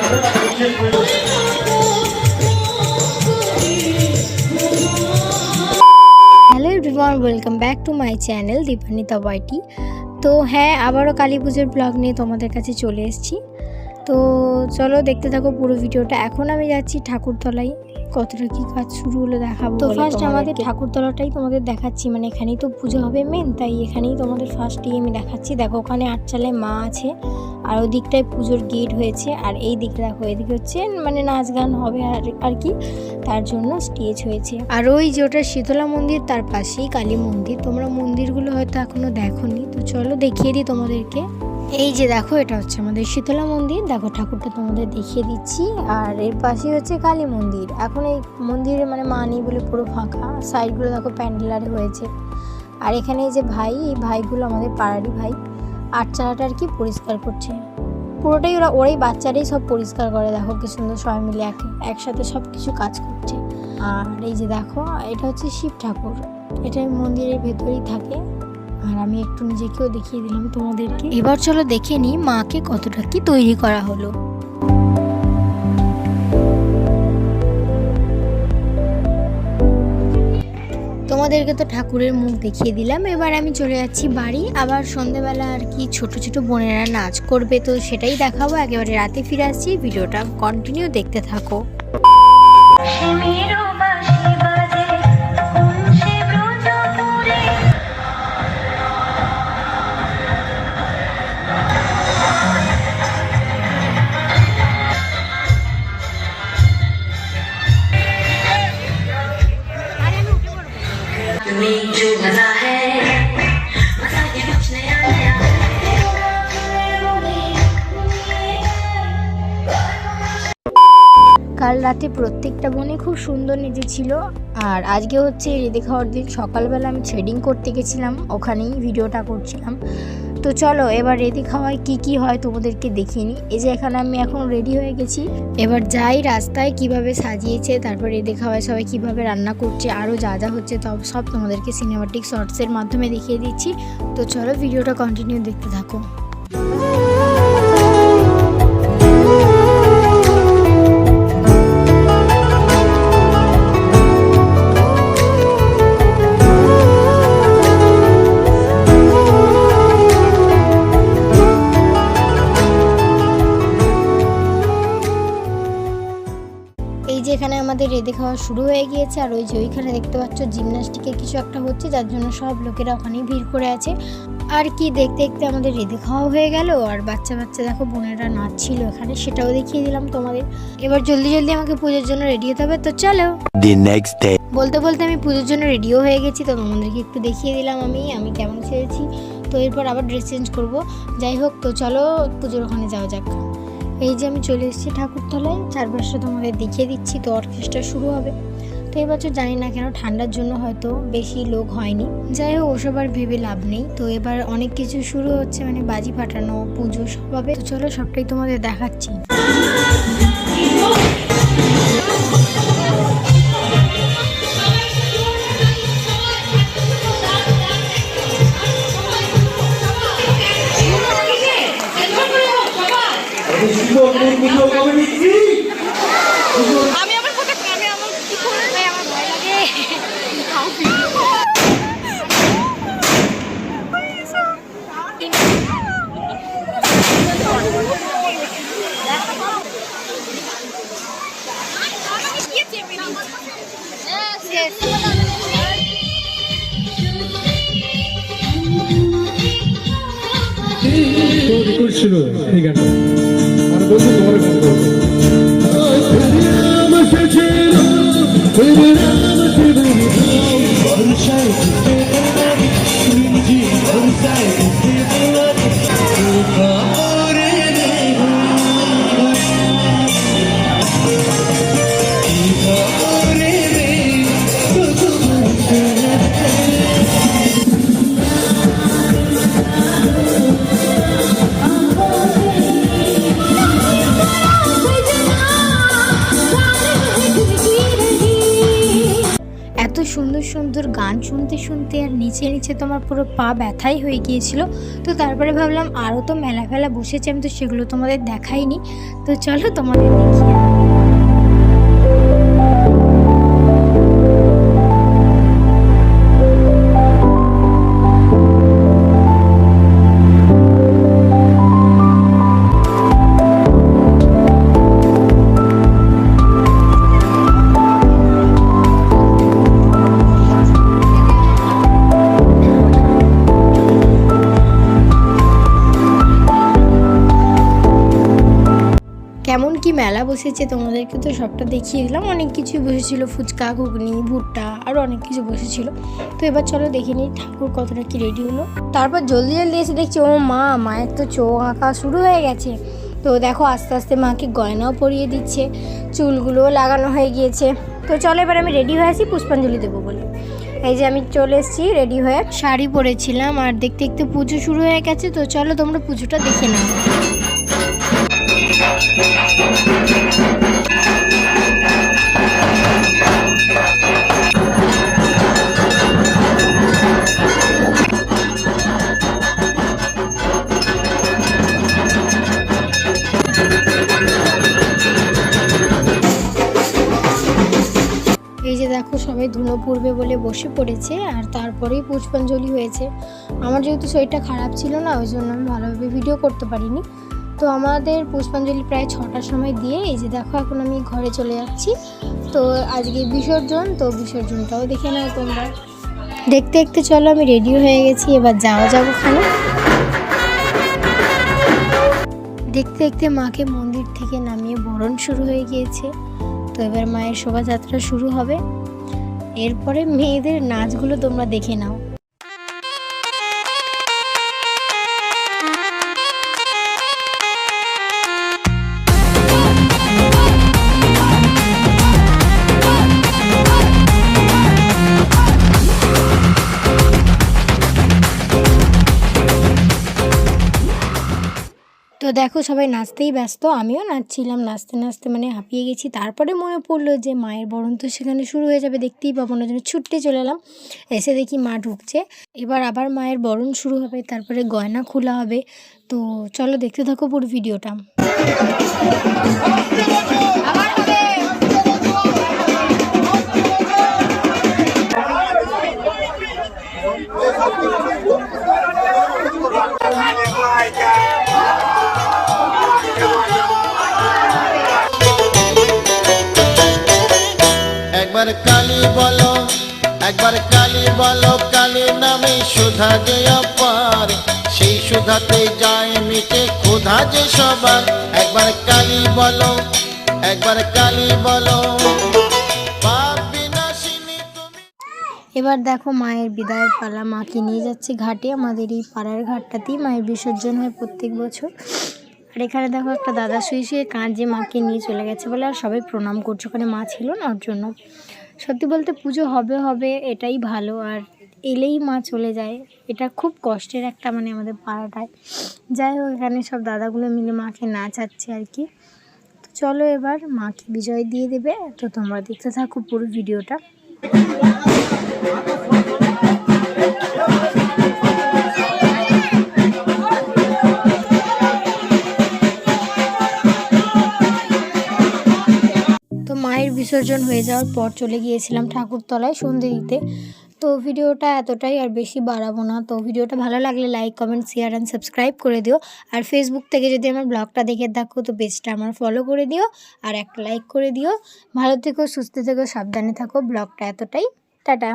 Hello everyone, welcome back to my channel Dipanwita YT. তো হ্যাঁ, আবারও কালী পুজোর ব্লগ নিয়ে তোমাদের কাছে চলে এসেছি। তো চলো দেখতে থাকো পুরো ভিডিওটা। এখন আমি যাচ্ছি ঠাকুরতলায়, কতটা কি কাজ শুরু হলো দেখাবো। তো ফার্স্ট আমাদের ঠাকুরতলাটাই তোমাদের দেখাচ্ছি, মানে এখানেই তো পুজো হবে মেন, তাই এখানেই তোমাদের ফার্স্টেই আমি দেখাচ্ছি। দেখো ওখানে আটচালায় মা আছে, আর ওই দিকটায় পুজোর গেট হয়েছে, আর এই দিকে দেখো এদিকে হচ্ছে মানে নাচ গান হবে আর কি, তার জন্য স্টেজ হয়েছে। আর ওই যে ওটা শীতলা মন্দির, তার পাশেই কালী মন্দির। তোমরা মন্দিরগুলো হয়তো এখনো দেখোনি, তো চলো দেখিয়ে দিই তোমাদেরকে। এই যে দেখো, এটা হচ্ছে আমাদের শীতলা মন্দির। দেখো ঠাকুরটা তোমাদের দেখিয়ে দিচ্ছি, আর এর পাশে হচ্ছে কালী মন্দির। এখন এই মন্দিরে মানে মা নেই বলে পুরো ফাঁকা, সাইডগুলো দেখো প্যান্ডেলারে হয়েছে। আর এখানে এই যে ভাই, এই ভাইগুলো আমাদের পাড়ারই ভাই, আটচালাটা আর কি পরিষ্কার করছে পুরোটাই। ওরাই বাচ্চারাই সব পরিষ্কার করে। দেখো কি সুন্দর সবাই মিলে একসাথে সব কিছু কাজ করছে। আর এই যে দেখো, এটা হচ্ছে শিব ঠাকুর, এটা মন্দিরের ভেতরেই থাকে। আর আমি একটু নিজেকেও দেখিয়ে দিলাম তোমাদেরকে। এবার চলো দেখে নিই মাকে কতটা কি তৈরি করা হলো। তোমাদেরকে তো ঠাকুরের মুখ দেখিয়ে দিলাম। এবার আমি চলে যাচ্ছি বাড়ি। আবার সন্ধ্যেবেলা আর কি ছোট ছোট বোনেরা নাচ করবে, তো সেটাই দেখাবো। একেবারে রাতে ফিরে আসছি, ভিডিওটা কন্টিনিউ দেখতে থাকো। কাল রাতে প্রত্যেকটা বোনে খুব সুন্দর নেচেছিল। আর আজকে হচ্ছে রেডি খাওয়ার দিন। সকালবেলা আমি থ্রেডিং করতে গেছিলাম, ওখানেই ভিডিওটা করছিলাম। তো চলো এবার রেডি খাওয়ায় কি হয় তোমাদেরকে দেখিয়ে নিই। এই যে এখানে আমি এখন রেডি হয়ে গেছি। এবার যাই রাস্তায় কিভাবে সাজিয়েছে, তারপর রেডি খাওয়ায় সবাই কিভাবে রান্না করছে, আরও যা যা হচ্ছে সব তোমাদেরকে সিনেমাটিক শর্টসের মাধ্যমে দেখিয়ে দিচ্ছি। তো চলো ভিডিওটা কন্টিনিউ দেখতে থাকো। এই যে এখানে আমাদের রেডি খাওয়া শুরু হয়ে গিয়েছে। আর ওই যে ওইখানে দেখতে পাচ্ছ জিমন্যাস্টিকের কিছু একটা হচ্ছে, যার জন্য সব লোকেরা ওখানেই ভিড় করে আছে। আর কি দেখতে দেখতে আমাদের রেডি খাওয়া হয়ে গেল। আর বাচ্চা দেখো বোনেরা নাচছিল এখানে, সেটাও দেখিয়ে দিলাম তোমাদের। এবার জলদি আমাকে পুজোর জন্য রেডি হতে হবে, তো চলো। বলতে বলতে আমি পুজোর জন্য রেডিও হয়ে গেছি, তো তোমাদেরকে একটু দেখিয়ে দিলাম আমি কেমন সেরেছি। তো এরপর আবার ড্রেস চেঞ্জ করবো, যাই হোক। তো চলো পুজোর ওখানে যাওয়া যাক। এই যে আমি চলে এসেছি ঠাকুরতলায়, চারপাশটা তোমাদের দেখিয়ে দিচ্ছি। তো অর্কেস্ট্রা শুরু হবে। তো এবছর জানি না কেন ঠান্ডার জন্য হয়তো বেশি লোক হয়নি, যাই হোক ওসব আর ভেবে লাভ নেই। তো এবার অনেক কিছু শুরু হচ্ছে, মানে বাজি ফাটানো, পুজো সব হবে। তো চলো সবটাই তোমাদের দেখাচ্ছি। আমি আবার কোথায় কামে আমার কি করে ভাই, আমার ভয় লাগে। ছিল ঠিক আছে, আর বলছি তোমার ফোন করবো। সুন্দর সুন্দর গান শুনতে শুনতে আর নিচে নিচে তোমার পুরো পা ব্যথাই হয়ে গিয়েছিল। তো তারপরে ভাবলাম আরও তো মেলা ফেলা বসেছে, আমি তো সেগুলো তোমাদের দেখাইনি, তো চলো তোমাদের দেখিয়ে। কেমন কি মেলা বসেছে তোমাদেরকে তো সবটা দেখিয়ে দিলাম। অনেক কিছুই বসেছিল, ফুচকা, ঘুগনি, ভুট্টা, আরও অনেক কিছু বসেছিল। তো এবার চলো দেখে নিই ঠাকুর কতটা কি রেডি হলো। তারপর জলদি জলদি এসে দেখছি ও মায়ের তো চোখ আঁকা শুরু হয়ে গেছে। তো দেখো আস্তে আস্তে মাকে গয়নাও পরিয়ে দিচ্ছে, চুলগুলোও লাগানো হয়ে গিয়েছে। তো চলো এবার আমি রেডি হয়ে আসি পুষ্পাঞ্জলি দেবো বলে। এই যে আমি চলে এসেছি রেডি হয়ে, শাড়ি পরেছিলাম আর দেখতে দেখতে পুজো শুরু হয়ে গেছে। তো চলো তোমরা পুজোটা দেখে নাও। এই যে দেখো সবাই ধুনো পড়বে বলে বসে পড়েছে, আর তারপরেই পুষ্পাঞ্জলি হয়েছে। আমার যেহেতু শরীরটা খারাপ ছিল না, ওই জন্য আমি ভালোভাবে ভিডিও করতে পারিনি। তো আমাদের পুষ্পাঞ্জলি প্রায় 6টার সময় দিয়ে এই যে দেখো এখন আমি ঘরে চলে যাচ্ছি। তো আজকে বিসর্জন, তো বিসর্জনটাও দেখে নাও তোমরা। দেখতে দেখতে চলো আমি রেডি হয়ে গেছি, এবার যাওয়া যাবো ওখানে। দেখতে দেখতে মাকে মন্দির থেকে নামিয়ে বরণ শুরু হয়ে গিয়েছে। তো এবার মায়ের শোভাযাত্রা শুরু হবে, এরপরে মেয়েদের নাচগুলো তোমরা দেখে নাও। তো দেখো সবাই নাচতেই ব্যস্ত, আমিও নাচছিলাম, নাচতে নাচতে মানে হাঁপিয়ে গেছি। তারপরে মনে পড়লো যে মায়ের বরণ তো সেখানে শুরু হয়ে যাবে, দেখতেই পাবো না, জন্য ছুটতে চলে এলাম। এসে দেখি মা ঢুকছে, এবার আবার মায়ের বরণ শুরু হবে, তারপরে গয়না খোলা হবে। তো চলো দেখতে থাকো পুরো ভিডিওটা। একবার কালী বলো, একবার কালী বলো, কালী নামে সুধা যে অপার, সেই সুধাতে যায় মিটে ক্ষুধা যে সবার। একবার কালী বলো, একবার কালী বলো, পাপ বিনাশিনী তুমি। এবার দেখো মায়ের বিদায়ের পালা, মাকে নিয়ে যাচ্ছে ঘাটে। আমাদের এই পাড়ার ঘাটটাতেই মায়ের বিসর্জন হয় প্রত্যেক বছর। আর এখানে দেখো একটা দাদা শুয়ে শুয়ে কাঁদে, মাকে নিয়ে চলে গেছে বলে, আর সবাই প্রণাম করছে, ওখানে মা ছিল না ওর জন্য। সত্যি বলতে পুজো হবে হবে এটাই ভালো, আর এলেই মা চলে যায়, এটা খুব কষ্টের একটা মানে আমাদের পাড়াটায়। যাই হোক এখানে সব দাদাগুলো মিলে মাকে নাচাচ্ছে আর কি। তো চলো এবার মাকে বিজয় দিয়ে দেবে, তো তোমরা দেখতে থাকো পুরো ভিডিওটা। মায়ের বিসর্জন হয়ে যাওয়ার পর চলে গিয়েছিলাম ঠাকুরতলায় সন্ধে দিতে। তো ভিডিওটা এতটাই, আর বেশি বাড়াবো না। তো ভিডিওটা ভালো লাগলে like, comment, share and subscribe করে দিও। আর ফেসবুক থেকে যদি আমার ব্লগটা দেখে দেখো তো পেজটা আমার ফলো করে দিও আর একটা লাইক করে দিও। ভালো থেকো, সুস্থ থেকো, সাবধানে থাকো। ব্লগটা এতটাই, টাটা।